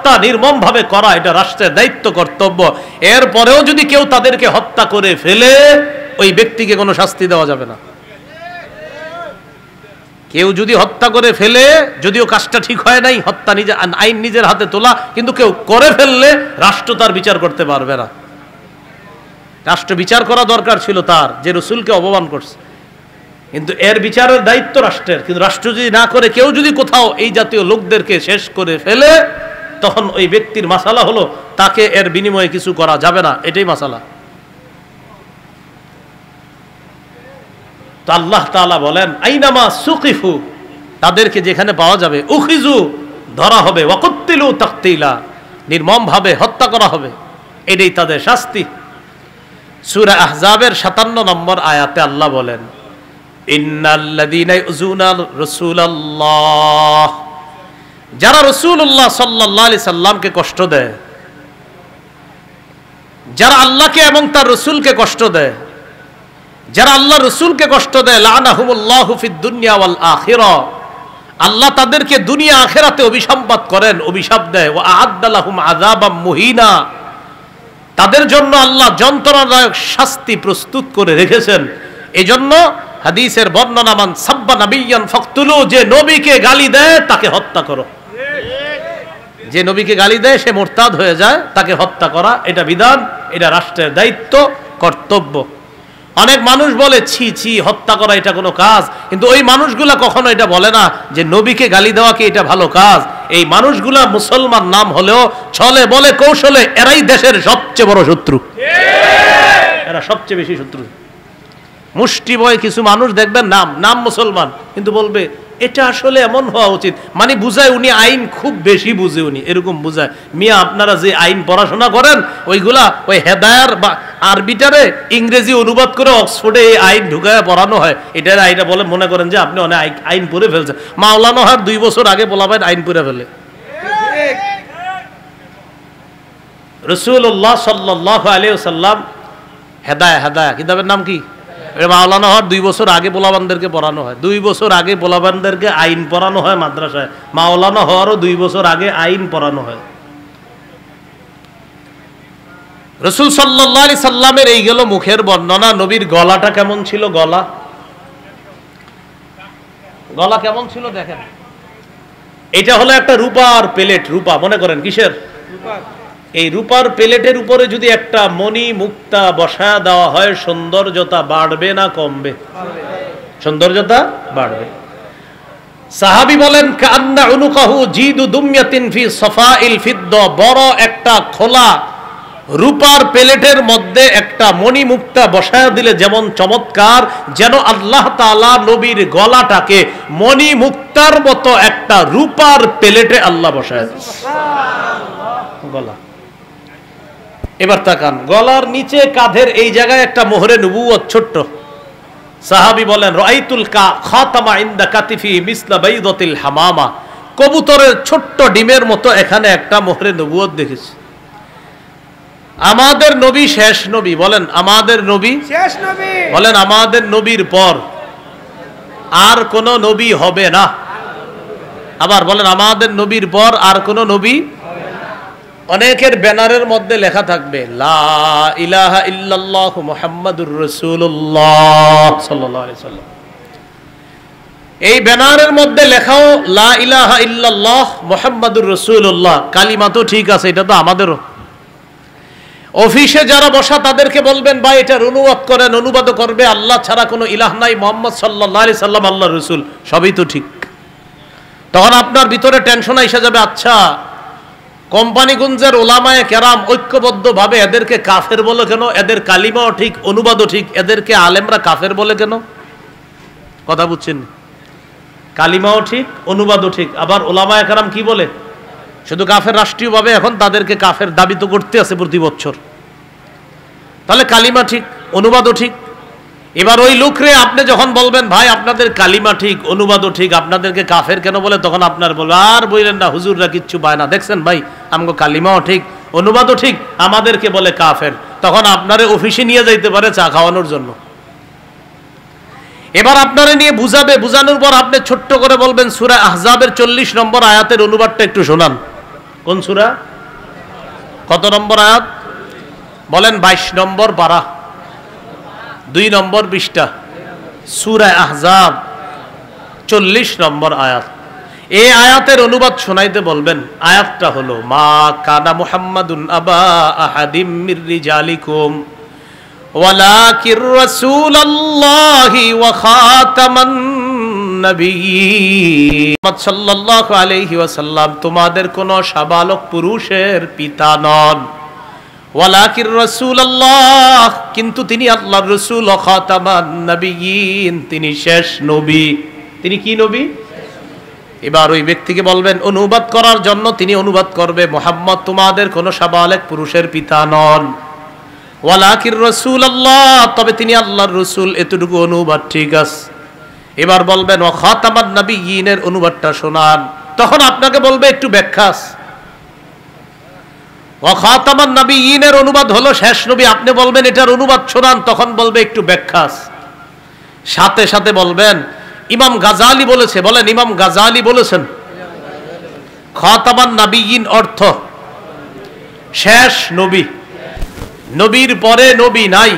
হত্যা নির্মমভাবে করা এটা রাষ্ট্রের দায়িত্ব, কর্তব্য। এরপরেও যদি কেউ তাদেরকে হত্যা করে ফেলে, ওই ব্যক্তিকে কোনো শাস্তি দেওয়া যাবে না। কেউ যদি হত্যা করে ফেলে, যদিও কাজটা ঠিক হয় নাই, হত্যা নিজে আইন নিজের হাতে তোলা, কিন্তু কেউ করে ফেললে রাষ্ট্র তার বিচার করতে পারবে না। রাষ্ট্র বিচার করা দরকার ছিল তার, যে রসুলকে অপমান করছে, কিন্তু এর বিচারের দায়িত্ব রাষ্ট্রের। কিন্তু রাষ্ট্র যদি না করে, কেউ যদি কোথাও এই জাতীয় লোকদেরকে শেষ করে ফেলে, তখন ওই ব্যক্তির মাসালা হলো তাকে এর বিনিময়ে কিছু করা যাবে না, এটাই মাসালা। তো আল্লাহ তাআলা বলেন, আইনামা সুকিফু, তাদেরকে যেখানে পাওয়া যাবে, উখিজু, ধরা হবে, ওয়াকুত্তিলু তাকতিলা, নির্মমভাবে হত্যা করা হবে, এটাই তাদের শাস্তি। সূরা আহজাবের 57 নম্বর আয়াতে আল্লাহ বলেন, ইন্নাল্লাযীনা ইউযুনা রাসূলাল্লাহ, যারা রাসূলুল্লাহ সাল্লাল্লাহু আলাইহি সাল্লামকে কষ্ট দেয়, যারা আল্লাহকে এবং তার রাসূলকে কষ্ট দেয়, যারা আল্লাহ রাসূলকে কষ্ট দেয়, লানাহুমুল্লাহু ফিদ দুনিয়া ওয়াল আখিরাহ, আল্লাহ তাদেরকে দুনিয়া আখিরাতে অভিসম্পাত করেন, অভিশাপ দেয়। ওয়া আ'আদ্দা লাহুম আযাবাম মুহিনা, তাদের জন্য আল্লাহ যন্ত্রণাদায়ক শাস্তি প্রস্তুত করে রেখেছেন। এজন্য হাদিসের বর্ণনা, মান সাব্বা নাবিয়ান ফাকতুলু, যে নবীকে গালি দেয় তাকে হত্যা করো। যে নবীকে গালি দেয় সে মুরতাদ হয়ে যায়, তাকে হত্যা করা এটা বিধান, এটা রাষ্ট্রের দায়িত্ব, কর্তব্য। অনেক মানুষ বলে ছি ছি, হত্যা করা এটা কোনো কাজ, কিন্তু ওই মানুষগুলা কখনো এটা বলে না যে নবীকে গালি দেওয়া কি এটা ভালো কাজ। এই মানুষগুলা মুসলমান নাম হলেও ছলে বলে কৌশলে এরাই দেশের সবচেয়ে বড় শত্রু, এরা সবচেয়ে বেশি শত্রু। মুষ্টি বয় কিছু মানুষ দেখবেন নাম মুসলমান, কিন্তু বলবে এটা আসলে এমন হওয়া উচিত, মানে বুঝায় উনি আইন খুব বেশি বুঝে, উনি এরকম বুঝায়। মিয়া, আপনারা যে আইন পড়াশোনা করেন ওইগুলা ওই হেদায়ার বা আরবিটারে ইংরেজি অনুবাদ করে অক্সফোর্ডে এই আইন ঢুকায় পড়ানো হয়, এটা বলে মনে করেন যে আপনি অনেক আইন পড়ে ফেলছেন। মাওলানা হওয়ার 2 বছর আগে বলাবেন আইন পড়ে ফেলে। রাসূলুল্লাহ সাল্লাল্লাহু আলাইহি ওয়াসাল্লাম হেদায়া কিতাবের নাম কি? মাওলানা হওয়ার 2 বছর আগে পোলাবানদেরকে পড়ানো হয়, 2 বছর আগে পোলাবানদেরকে আইন পড়ানো হয় মাদ্রাসায়। মাওলানা হওয়ারও 2 বছর আগে আইন পড়ানো হয়। রাসূল সাল্লাল্লাহু আলাইহি সাল্লামের এই গেল মুখের বর্ণনা। নবীর গলাটা কেমন ছিল? গলা কেমন ছিল দেখেন। এটা হলো একটা রূপার প্লেট, রূপা মনে করেন কিসের? এই রূপার প্লেটের উপরে যদি একটা মণি মুক্তা বসায় দেওয়া হয়, সৌন্দর্যতা বাড়বে না কমবে? সৌন্দর্যতা বাড়বে। সাহাবী বলেন, কান্না উনুকাহু জিদু দুমিয়াতিন ফি সাফাইল ফিদ্দা, বড় একটা খোলা রূপার প্লেটের মধ্যে একটা মণি মুক্তা বসায় দিলে যেমন চমৎকার, যেন আল্লাহ তাআলা নবীর গলাটাকে মণি মুক্তার মতো একটা রূপার প্লেটে আল্লাহ বসায় দিয়েছে। গলা, এবার তাকান, গলার নিচে কাঁধের এই জায়গায় একটা মোহরে নবুয়ত ছোট্ট। সাহাবী বলেন, রাআইতুল খাতামা ইনদা কাতিফি মিসলা বাইদাতিল হামামা, কবুতরের ছোট্ট ডিমের মতো এখানে একটা মোহরে নবুয়ত দেখেছি। আমাদের নবী শেষ নবী, বলেন আমাদের নবী শেষ নবী, বলেন আমাদের নবীর পর আর কোন নবী হবে না। আবার বলেন আমাদের নবীর পর আর কোন নবী। অনেকের ব্যানারের মধ্যে লেখা থাকবে লা ইলাহা ইল্লাল্লাহ মুহাম্মাদুর রাসূলুল্লাহ সাল্লাল্লাহু আলাইহি সাল্লাম। এই ব্যানারের মধ্যে লেখাও লা ইলাহা ইল্লাল্লাহ মুহাম্মাদুর রাসূলুল্লাহ, কালিমা তো ঠিক আছে, এটা তো আমাদেরও। অফিসে যারা বসা তাদেরকে বলবেন ভাই এটার অনুবাদ করেন, অনুবাদ করবে আল্লাহ ছাড়া কোনো ইলাহ নাই, মুহাম্মদ সাল্লাল্লাহু আলাইহি সাল্লাম আল্লাহর রাসূল, সবই তো ঠিক। তখন আপনার ভিতরে টেনশন এসে যাবে, আচ্ছা কোম্পানিগঞ্জের ওলামায়ে কেরাম ঐক্যবদ্ধভাবে এদেরকে কাফের বলে কেন? এদের কালিমাও ঠিক, অনুবাদও ঠিক, এদেরকে আলেমরা কাফের বলে কেন? কথা বুঝছেন? কালিমাও ঠিক, অনুবাদও ঠিক, আবার ওলামায়ে কেরাম কি বলে? শুধু কাফের রাষ্ট্রীয়ভাবে এখন তাদেরকে কাফের দাবি তো করতে আছে প্রতি বছর। তাহলে কালিমা ঠিক, অনুবাদও ঠিক। এবার ওই লোকরে আপনি যখন বলবেন ভাই আপনাদের কালিমা ঠিক, অনুবাদও ঠিক, আপনাদেরকে কাফের কেন বলে? তখন আপনার বলবে আর বললেন না, হুজুররা কিচ্ছু পায় না, দেখছেন ভাই আমগো কালিমাও ঠিক, অনুবাদও ঠিক, আমাদেরকে বলে কাফের। তখন আপনারে অফিসে নিয়ে যাইতে পারে চা খাওয়ানোর জন্য। এবার আপনারে নিয়ে বুঝাবে, বুঝানোর পর আপনি ছোট্ট করে বলবেন সূরা আহজাবের 40 নম্বর আয়াতের অনুবাদটা একটু শোনান। কোন সূরা? কত নম্বর আয়াত বলেন? 22 নম্বর পারা, 2 নম্বর পৃষ্ঠা, সূরা আহজাব 40 নম্বর আয়াত। এই আয়াতের অনুবাদ শোনাইতে বলবেন। আয়াতটা হলো, মা কানা মুহাম্মাদুন আবা আহাদিম মির রিজালিকুম ওয়ালাকির রাসূলুল্লাহি ওয়া খাতামান নবিয়্যিন। মুহাম্মদ সাল্লাল্লাহু আলাইহি ওয়াসাল্লাম তোমাদের কোন সাবালক পুরুষের পিতা নন। ওয়ালাকির রাসূলুল্লাহ, কিন্তু তিনি আল্লাহর রাসূল, ওয়া খাতামান নবিয়্যিন, তিনি শেষ নবী। তিনি কি নবী? এবার ওই ব্যক্তিকে বলবেন অনুবাদ করার জন্য, তিনি অনুবাদ করবে, মুহাম্মদ তোমাদের কোন সাবালক পুরুষের পিতা নন। ওয়ালাকির রাসূলুল্লাহ, তবে তিনি আল্লাহর রাসূল। এতটুকু অনুবাদ ঠিক আছে। এবার বলবেন ওয়া খাতামান নবিয়্যিনের অনুবাদটা শোনান। তখন আপনাকে বলবে একটু ব্যাখ্যা। ওয়া খাতামান নবিয়্যিনের অনুবাদ হলো শেষ নবী। আপনি বলবেন এটার অনুবাদ শোনান, তখন বলবে একটু ব্যাখ্যা। সাথে সাথে বলবেন ইমাম গাজালি বলেছে। বলেন ইমাম গাজালি বলেছেন খাতামান নবিয়্যিন অর্থ শেষ নবী। নবীর পরে নবী নাই,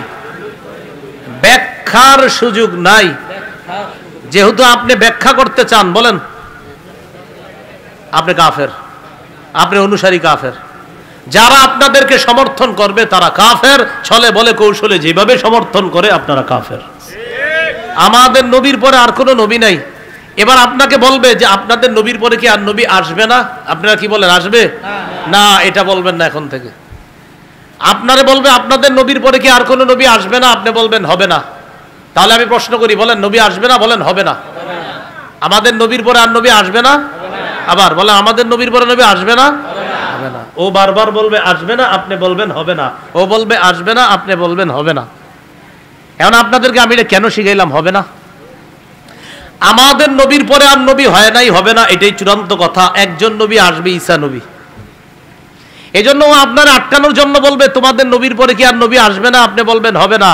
ব্যাখ্যার সুযোগ নাই। যেহেতু আপনি ব্যাখ্যা করতে চান, বলেন আপনি কাফের, আপনি অনুসারী কাফের। যারা আপনাদেরকে সমর্থন করবে তারা কাফের, ছলে বলে কৌশলে যেভাবে সমর্থন করে আপনারা কাফের। আমাদের নবীর পরে আর কোনো নবী নাই। এবার আপনাকে বলবে যে আপনাদের নবীর পরে কি আর নবী আসবে না? আপনারা কি বলেন আসবে না? এটা বলবেন না এখন থেকে। আপনারে বলবে আপনাদের নবীর পরে কি আর কোনো নবী আসবে না? আপনি বলবেন হবে না। তাহলে আমি প্রশ্ন করি, বলেন নবী আসবে না? বলেন হবে না। আমাদের নবীর পরে আর নবী আসবে না? আবার বলেন আমাদের নবীর পরে নবী আসবে না? হবে না। ও বারবার বলবে আসবে না, আপনি বলবেন হবে না। ও বলবে আসবে না, আপনি বলবেন হবে না। এখন আপনাদেরকে আমি এটা কেন শিখাইলাম হবে না? আমাদের নবীর পরে আর নবী হয় নাই, হবে না, এটাই চূড়ান্ত কথা। একজন নবী আসবে, ঈসা নবী। এজন্য আপনার আটকানোর জন্য বলবে তোমাদের নবীর পরে কি আর নবী আসবে না? আপনি বলবেন হবে না।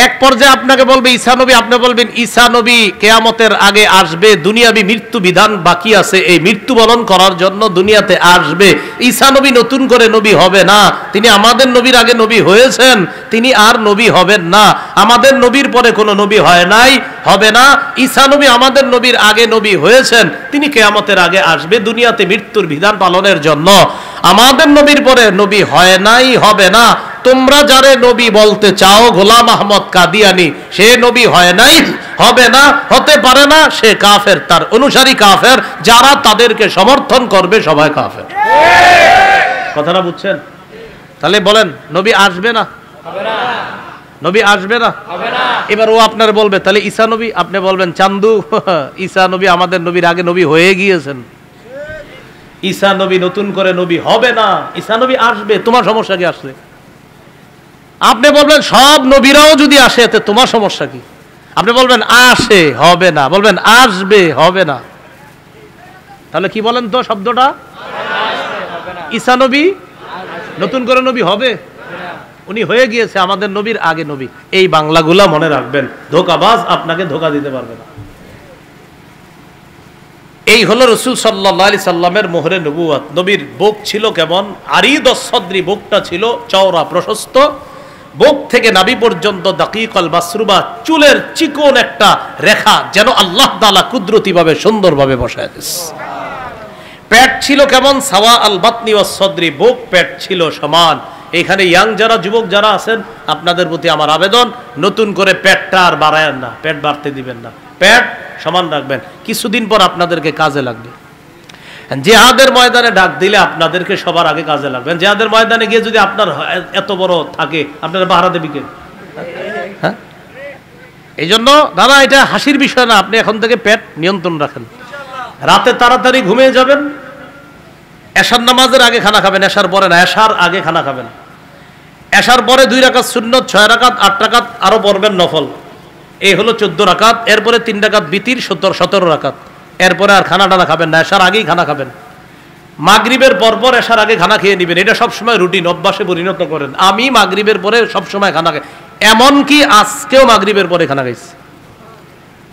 এক পর্যায়ে আপনাকে বলবে ঈসা নবী, আপনি বলবেন ঈসা নবী কিয়ামতের আগে আসবে, দুনিয়াবি মৃত্যু বিধান বাকি আছে, এই মৃত্যুবরণ করার জন্য দুনিয়াতে আসবে। ঈসা নবী নতুন করে নবী হবে না, তিনি আমাদের নবীর আগে নবী হয়েছেন, তিনি আর নবী হবেন না। আমাদের নবীর পরে কোনো নবী হয় নাই, হবে না। ঈসা নবী আমাদের নবীর আগে নবী হয়েছেন, তিনি কিয়ামতের আগে আসবে দুনিয়াতে মৃত্যুর বিধান পালনের জন্য। আমাদের নবীর পরে নবী হয় নাই, হবে না। তোমরা যারে নবী বলতে চাও, গোলাম আহমদ কাদিয়ানি, সে নবী হয় নাই, হবে না, হতে পারে না, সে কাফের, তার অনুসারী কাফের। যারা তাদেরকে সমর্থন করবে সবাই কাফের। কথাটা বুঝছেন? তাহলে বলেন নবী আসবে না? হবে না। নবী আসবে না? হবে না। এবার ও আপনার বলবে তাহলে ঈসা নবী, আপনি বলবেন চান্দু, ঈসা নবী আমাদের নবীর আগে নবী হয়ে গিয়েছেন, ঈসা নবী নতুন করে নবী হবে না, ঈসা নবী আসবে, তোমার সমস্যা কি আসলে? আপনি বলবেন সব নবীরাও যদি আসে তো তোমার সমস্যা কি? আপনি বলবেন আসে, হবে না, বলবেন আসবে, হবে না। তাহলে কি বলেন তো শব্দটা? ঈসা নবী নতুন করে নবী হবে, উনি হয়ে গিয়েছে আমাদের নবীর আগে নবী। এই বাংলাগুলা মনে রাখবেন, ধোঁকাবাজ আপনাকে ধোঁকা দিতে পারবে না। এই হলো রাসূল সাল্লাল্লাহু আলাইহি সাল্লামের মোহরে নবুয়ত। নবীর বুক ছিল কেমন? আরিদ সদরি, বুকটা ছিল চওড়া প্রশস্ত। বুক থেকে নাভি পর্যন্ত দাকিকাল মাসরুবা, চুলের চিকন একটা রেখা যেন আল্লাহ তাআলা কুদরতিভাবে সুন্দরভাবে বসায় দিয়েছে। পেট ছিল কেমন? সাওয়া আল বাতনি ওয়াস সদরি, বুক পেট ছিল সমান। এখানে ইয়াং যারা, যুবক যারা আছেন, আপনাদের প্রতি আমার আবেদন, নতুন করে পেটটা আর বাড়ায়েন না, পেট বাড়তে দিবেন না, পেট সমান রাখবেন। কিছুদিন পর আপনাদেরকে কাজে লাগবে। জিহাদের ময়দানে ডাক দিলে আপনাদেরকে সবার আগে কাজে লাগবেন। জিহাদের ময়দানে গিয়ে যদি আপনার এত বড় থাকে, আপনারা পাহারা দেবী কে? হ্যাঁ, এই জন্য দাদা এটা হাসির বিষয় না। আপনি এখন থেকে পেট নিয়ন্ত্রণ রাখেন। রাতে তাড়াতাড়ি ঘুমিয়ে যাবেন, এশার নামাজের আগে খানা খাবেন, এশার পরে না, এশার আগে খানা খাবেন। এশার পরে 2 রাকাত সুন্নত, 6 রাকাত, 8 রাকাত আরো পড়বেন নফল। এই হলো 14 রাকাত। এরপরে 3 রাকাত বিতির, 17 রাকাত। এরপরে আর খানা টানা খাবেন না, এশার আগেই খানা খাবেন। মাগরিবের পরপর এশার আগে খানা খেয়ে নেবেন। এটা সবসময় রুটিন, অভ্যাসে পরিণত করেন। আমি মাগরিবের পরে সবসময় খানা খাই, এমনকি আজকেও মাগরিবের পরে খানা খাইছি।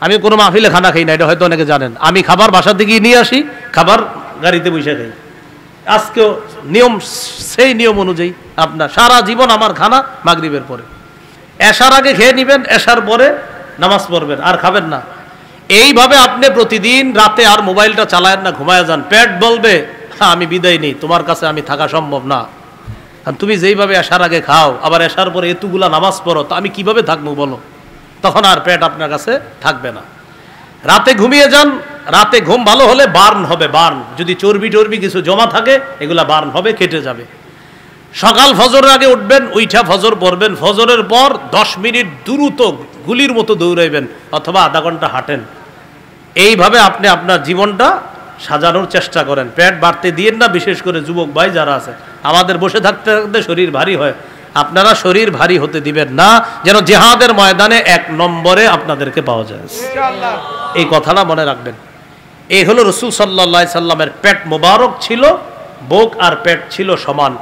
আমি কোনো মাহফিলে খানা খাই না, এটা হয়তো অনেকে জানেন। আমি খাবার বাসা থেকে নিয়ে আসি, খাবার গাড়িতে বসে খাই। আজকেও নিয়ম, সেই নিয়ম অনুযায়ী আপনার সারা জীবন আমার খানা মাগরিবের পরে, এশার আগে খেয়ে নেবেন, এশার পরে নামাজ পড়বেন, আর খাবেন না। এইভাবে আপনি প্রতিদিন রাতে আর মোবাইলটা চালায়েন না, ঘুমায় যান। পেট বলবে হ্যাঁ আমি বিদায় নেই, তোমার কাছে আমি থাকা সম্ভব না। আর তুমি যেইভাবে এশার আগে খাও, আবার এশার পরে এতগুলা নামাজ পড়ো, তো আমি কিভাবে থাকবো বলো? তখন আর পেট আপনার কাছে থাকবে না। রাতে ঘুমিয়ে যান, রাতে ঘুম ভালো হলে বার্ন হবে, বার্ন। যদি চর্বি টর্বি কিছু জমা থাকে এগুলা বার্ন হবে, কেটে যাবে। সকাল ফজরের আগে উঠবেন, উইঠা ফজর পড়বেন, ফজরের পর 10 মিনিট দ্রুত গুলির মতো দৌড়াইবেন অথবা আধা ঘন্টা হাঁটেন। এইভাবে আপনি আপনার জীবনটা সাজানোর চেষ্টা করেন। পেট বাড়তে দিয়েন না, বিশেষ করে যুবক ভাই যারা আছে। আমাদের বসে থাকতে থাকতে শরীর ভারী হয়, আপনারা শরীর ভারী হতে দিবেন না, যেন জিহাদের ময়দানে 1 নম্বরে আপনাদেরকে পাওয়া যায়। এই কথাটা মনে রাখবেন। এই হলো রাসূল সাল্লাল্লাহু আলাইহি সাল্লামের পেট মোবারক ছিল, বুক আর পেট ছিল সমান,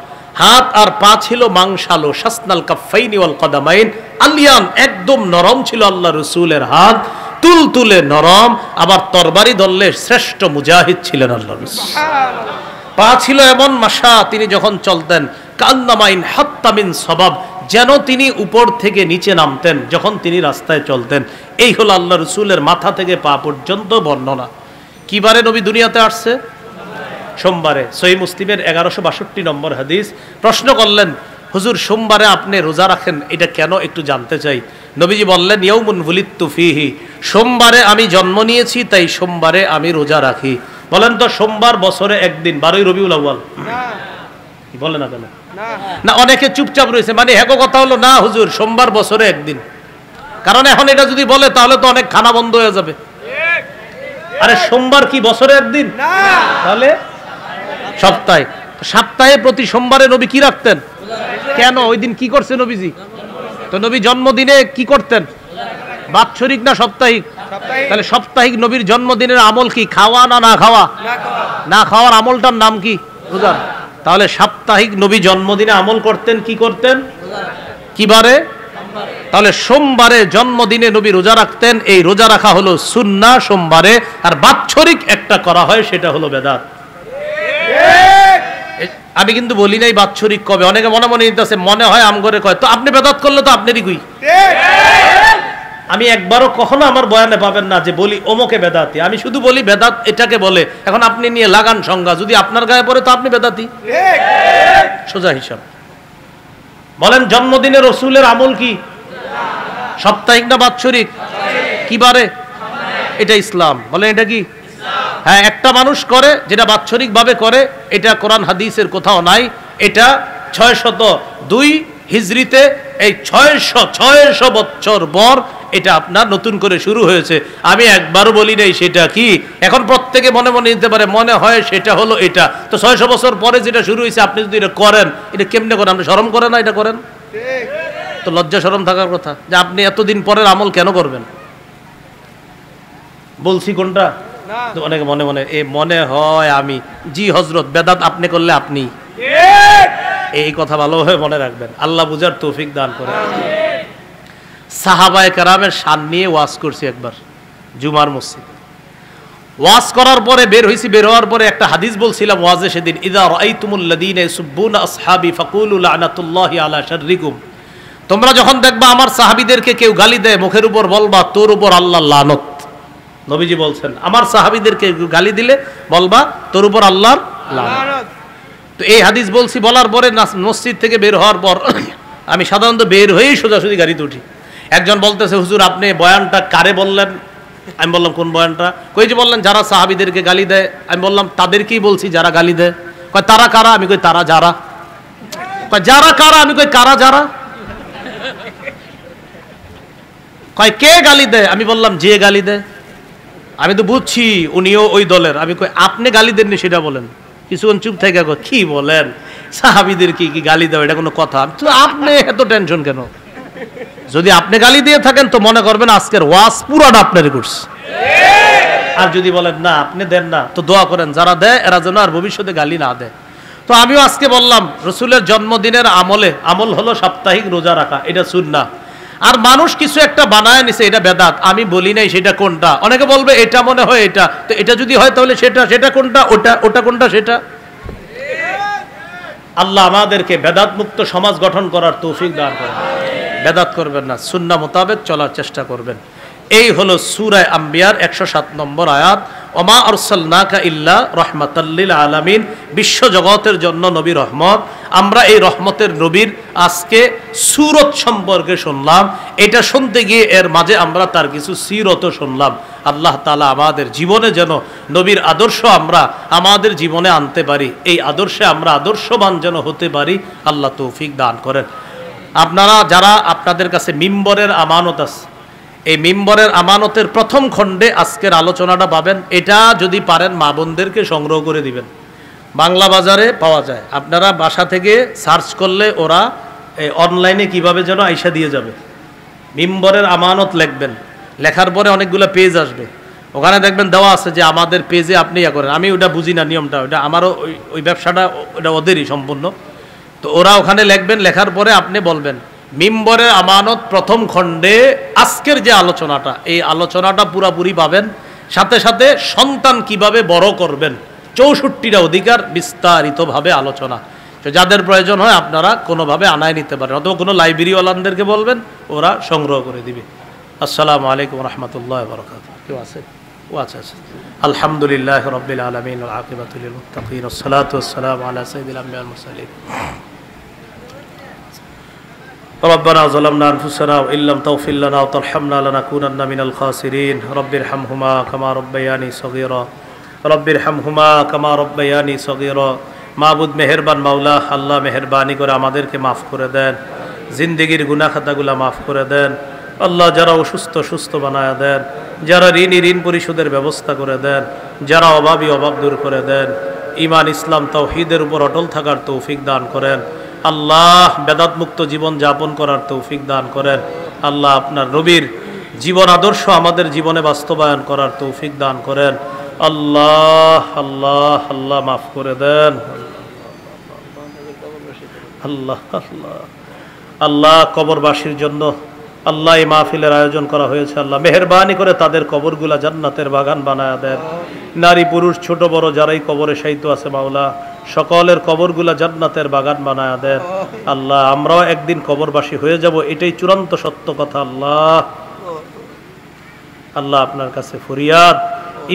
হাত আর পা ছিল মাংসালো, শাসনাল কাফাইনি ওয়াল কদামাইন আলিয়ান, একদম নরম ছিল আল্লাহ রাসূলের হাত, তুলতুলে নরম। আবার তরবারি ধরলে শ্রেষ্ঠ মুজাহিদ ছিলেন আল্লাহ রাসূল। পা ছিল এমন মাশা, তিনি যখন চলতেন কান্নামাইন হাত্তামিন সবাব, যেন তিনি উপর থেকে নিচে নামতেন যখন তিনি রাস্তায় চলতেন। এই হলো আল্লাহ রাসূলের মাথা থেকে পা পর্যন্ত বর্ণনা। কিবারে নবী দুনিয়াতে আসছে? সোমবারে। সহিহ মুসলিমের 1162 নম্বর হাদিস। প্রশ্ন করলেন, হুজুর সোমবারে আপনি রোজা রাখেন, এটা কেন একটু জানতে চাই। নবীজি বললেন, ইয়াউমুন বুলিত্তু ফিহি, সোমবারে আমি জন্ম নিয়েছি তাই সোমবারে আমি রোজা রাখি। বলেন তো সোমবার বছরে একদিন, 12ই রবিউল আউয়াল, বলে না কেন? না, অনেকে চুপচাপ রয়েছে, মানে এক কথা হলো না হুজুর সোমবার বছরে একদিন। কারণ এখন এটা যদি বলে তাহলে তো অনেক খানা বন্ধ হয়ে যাবে। আরে সোমবার কি বছরে একদিন? তাহলে সপ্তাহে। সপ্তাহে প্রতি সোমবারে নবী কি রাখতেন? কেন? ওই দিন কি করছে নবীজি? তো নবী জন্মদিনে কি করতেন? বাৎসরিক না সাপ্তাহিক? তাহলে সাপ্তাহিক নবীর জন্মদিনের আমল কি? খাওয়া না না খাওয়া? না খাওয়ার আমলটার নাম কি? রোজা। তাহলে সাপ্তাহিক নবী জন্মদিনে আমল করতেন, কি করতেন? কিবারে? তাহলে সোমবারে জন্মদিনে নবী রোজা রাখতেন। এই রোজা রাখা হলো সুন্নাহ সোমবারে, আর বাৎসরিক একটা করা হয় সেটা হলো বেদাত। আমি কিন্তু বলি নাই বাৎসরিক কবে। অনেকে মনে মনে নিতেছে, মনে হয় আম করে কয়, তো আপনি বেদাত করলে তো আপনারই কই। আমি একবারও কখনো আমার বয়ানে পাবেন না যে বলি অমুকে বেদাতি। আমি শুধু বলি বেদাত এটাকে বলে। এখন আপনি নিয়ে লাগান সংজ্ঞা, যদি আপনার গায়ে পড়ে তো আপনি বেদাতি, সোজা হিসাব। বলেন জন্মদিনে রসুলের আমল কি? সাপ্তাহিক না বাৎসরিক? কিবারে? এটা ইসলাম। বলেন এটা কি? হ্যাঁ, একটা মানুষ করে যেটা বাৎসরিক ভাবে করে, এটা কোরআন হাদিসের কোথাও নাই। এটা 602 হিজরিতে, এই 600 বছর পর এটা আপনার নতুন করে শুরু হয়েছে। আমি একবারও বলি নাই সেটা কি। এখন প্রত্যেকে মনে মনে নিতে পারে, মনে হয় সেটা হলো এটা। তো 600 বছর পরে যেটা শুরু হয়েছে আপনি যদি এটা করেন, এটা কেমনে করেন? আপনি শরম করেন না এটা করেন? তো লজ্জা শরম থাকার কথা যে আপনি এতদিন পরের আমল কেন করবেন। বলছি কোনটা? তো অনেকে মনে মনে মনে হয় আমি, জি হযরত, বেদাত আপনি করলে আপনি। এই কথা ভালোভাবে মনে রাখবেন, আল্লাহ বুঝার তৌফিক দান করে। সাহাবায়ে কেরামের শান নিয়ে ওয়াজ করছি একবার জুমার মসজিদে। ওয়াজ করার পরে বের হইছি, বের হওয়ার পরে একটা হাদিস বলছিলাম ওয়াজে সেদিন, ইযা রাআইতুমুল লাযীনা ইয়াসুব্বুনা আসহাবি ফাকুলু লা'নাতুল্লাহি আলা শাররিকুম, তোমরা যখন দেখবা আমার সাহাবীদেরকে কেউ গালি দেয়, মুখের উপর বলবা তোর উপর আল্লাহর লানত। নবীজি বলছেন আমার সাহাবীদেরকে গালি দিলে বলবা তোর উপর আল্লাহর লানত। তো এই হাদিস বলছি, বলার পরে মসজিদ থেকে বের হওয়ার পর আমি সাধারণত বের হয়েই সোজাসুজি গাড়িতে উঠি। একজন বলতেছে, হুজুর আপনি বয়ানটা কারে বললেন? আমি বললাম কোন বয়ানটা? কই যে বললেন যারা সাহাবীদেরকে গালি দেয়। আমি বললাম তাদেরকেই বলছি যারা গালি দেয়। কয় তারা কারা? আমি কই তারা যারা। কয় যারা কারা? আমি কই কারা যারা। কয় কে গালি দেয়? আমি বললাম যে গালি দেয়। আমি তো বুঝছি উনিও ওই দলের। আমি কই আপনি গালি দেননি সেটা বলেন। কিছুক্ষণ চুপ থেকে কি বলেন সাহাবীদের কি গালি দেওয়া, এটা কোনো কথা? আপনি এত টেনশন কেন? যদি আপনি গালি দিয়ে থাকেন তো মনে করবেন আজকের ওয়াজ পুরাটা আপনারই করছে। আর যদি বলেন না আপনি দেন না, তো দোয়া করেন যারা দেয় এরা যেন আর ভবিষ্যতে গালি না দেয়। তো আমিও আজকে বললাম রসুলের জন্মদিনের আমল হলো সাপ্তাহিক রোজা রাখা, এটা সুন্নাহ। আর মানুষ কিছু একটা বানায় নিছে, এটা বেদাত। আমি বলি নাই সেটা কোনটা। অনেকে বলবে এটা মনে হয় এটা, তো এটা যদি হয় তাহলে সেটা কোনটা, ওটা কোনটা সেটা। আল্লাহ আমাদেরকে বেদাত মুক্ত সমাজ গঠন করার তৌফিক দান করেন। বেদাত করবেন না, সুন্নাহ মোতাবেক চলার চেষ্টা করবেন। এই হলো সূরা আম্বিয়ার 107 নম্বর আয়াত, ওমা আরসালনাকা ইল্লা রাহমাতাল লিল আলামিন, বিশ্ব জগতের জন্য নবী রহমত। আমরা এই রহমতের নবীর আজকে সূরত সম্পর্কে শুনলাম। এটা শুনতে গিয়ে এর মাঝে আমরা তার কিছু সিরতও শুনলাম। আল্লাহ তাআলা আমাদের জীবনে যেন নবীর আদর্শ আমরা আমাদের জীবনে আনতে পারি, এই আদর্শে আমরা আদর্শবান যেন হতে পারি, আল্লাহ তৌফিক দান করেন। আপনারা যারা আপনাদের কাছে মিম্বরের আমানত আছে, এই মিম্বরের আমানতের প্রথম খণ্ডে আজকের আলোচনাটা পাবেন। এটা যদি পারেন মা বোনদেরকে সংগ্রহ করে দিবেন, বাংলা বাজারে পাওয়া যায়। আপনারা বাসা থেকে সার্চ করলে ওরা অনলাইনে কিভাবে যেন আইসা দিয়ে যাবে। মিম্বরের আমানত লিখবেন, লেখার পরে অনেকগুলো পেজ আসবে, ওখানে দেখবেন দেওয়া আছে যে আমাদের পেজে আপনি ইয়া করেন। আমি ওটা বুঝি না নিয়মটা, ওটা আমারও ওই ব্যবসাটা ওটা ওদেরই সম্পূর্ণ। তো ওরা ওখানে লিখবেন, লেখার পরে আপনি বলবেন মিম্বরের আমানত প্রথম খণ্ডে আজকের যে আলোচনাটা, এই আলোচনাটা পুরাপুরি পাবেন। সাথে সাথে সন্তান কিভাবে বড় করবেন, 64টা অধিকার বিস্তারিতভাবে আলোচনা। তো যাদের প্রয়োজন হয় আপনারা কোনোভাবে আনায় নিতে পারেন, অথবা কোনো লাইব্রেরিওয়ালাদেরকে বলবেন, ওরা সংগ্রহ করে দিবে। আসসালামু আলাইকুম রহমতুল্লাহ বারাকাতুহু। কেউ আছে? ও আচ্ছা আচ্ছা। আলহামদুলিল্লাহ রাব্বিল আলামিন ওয়াল আকিবাতু লিল মুত্তাকিন ওয়াসসালাতু ওয়াসসালামু আলা সাইয়্যিদিল আমবিয়া ওয়াল মুরসালিন। ربنا ظلمنا أنفسنا وإن لم تغفر لنا وترحمنا لنكونن من الخاسرين رب ارحمهما كما ربياني صغيرا رب ارحمهما كما ربياني صغيرا। মাবুদ মেহেরবান মাওলা, আল্লাহ মেহেরবানি করে আমাদেরকে মাফ করে দেন, জিন্দেগির গুনাহ খাতাগুলা মাফ করে দেন। আল্লাহ যারা অসুস্থ সুস্থ বানায়া দেন, যারা ঋণী ঋণ পরিশোধের ব্যবস্থা করে দেন, যারা অভাবী অভাব দূর করে দেন। ঈমান ইসলাম তাওহীদের উপর অটল থাকার তৌফিক দান করেন। আল্লাহ বেদাত মুক্ত জীবন যাপন করার তৌফিক দান করেন। আল্লাহ আপনার নবীর জীবন আদর্শ আমাদের জীবনে বাস্তবায়ন করার তৌফিক দান করেন। আল্লাহ আল্লাহ আল্লাহ মাফ করে দেন। আল্লাহ আল্লাহ আল্লাহ কবরবাসীর জন্য আল্লাহ এই মাহফিলের আয়োজন করা হয়েছে, আল্লাহ মেহেরবানি করে তাদের কবরগুলা জান্নাতের বাগান বানায়া দেন। নারী পুরুষ ছোট বড় যারাই কবরে শায়িত আছে মাওলা, সকলের কবরগুলা জান্নাতের বাগান বানায়া দেন। আল্লাহ আমরাও একদিন কবরবাসী হয়ে যাব, এটাই চূড়ান্ত সত্য কথা। আল্লাহ আল্লাহ আপনার কাছে ফরিয়াদ,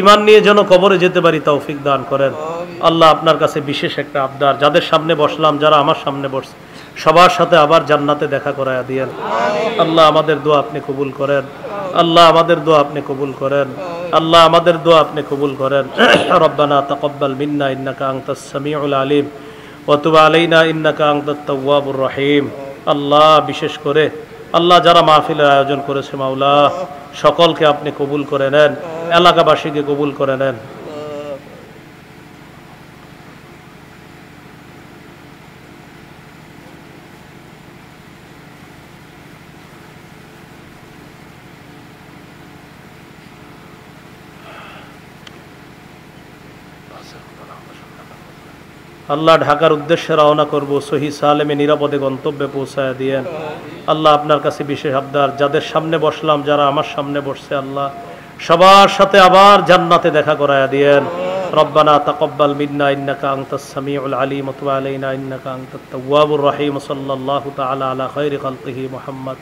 ঈমান নিয়ে যেন কবরে যেতে পারি তৌফিক দান করেন। আল্লাহ আপনার কাছে বিশেষ একটা আবদার, যাদের সামনে বসলাম, যারা আমার সামনে বসছে, সবার সাথে আবার জান্নাতে দেখা করায়া দিয়েন। আল্লাহ আমাদের দোয়া আপনি কবুল করেন। আল্লাহ আমাদের দোয়া আপনি কবুল করেন। আল্লাহ আমাদের দোয়া আপনি কবুল করেন। রব্বানা তাকাব্বাল মিন্না ইন্নাকা আনতাস সামিউল আলিম ওয়া তুব আলাইনা ইন্নাকা আনতাত তাওয়াবুর রহিম। আল্লাহ বিশেষ করে আল্লাহ যারা মাহফিলের আয়োজন করেছে মাওলা, সকলকে আপনি কবুল করে নেন, এলাকাবাসীকে কবুল করে নেন। আল্লাহ ঢাকার উদ্দেশ্যে রওনা করব, সহি সালেমে নিরাপদে গন্তব্যে পৌঁছায় দিয়েন। আল্লাহ আপনার কাছে বিশেষ আবদার, যাদের সামনে বসলাম, যারা আমার সামনে বসছে, আল্লাহ সবার সাথে আবার জান্নাতে দেখা করায়া দিয়েন। রব্বানা তাকাব্বাল মিন্না ইন্নাকা আনতাস সামিউল আলিম ওয়া তুব আলাইনা ইন্নাকা আনতাত তাওয়াবুর রহিম। সাল্লাল্লাহু তাআলা আলা খায়রি খালকিহি মুহাম্মদ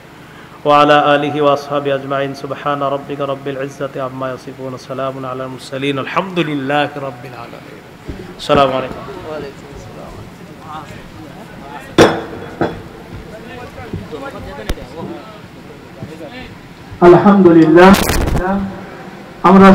ওয়া আলা আলিহি ওয়া আসহাবিহি আজমাইন। সুবহানা রাব্বিকা রাব্বিল ইজ্জাতি আম্মা ইয়াসিফুন, সালামুন আলাল মুরসালিন, আলহামদুলিল্লাহি রাব্বিল আলামিন। আসসালামু আলাইকুম। আলহামদুলিল্লাহ আমরা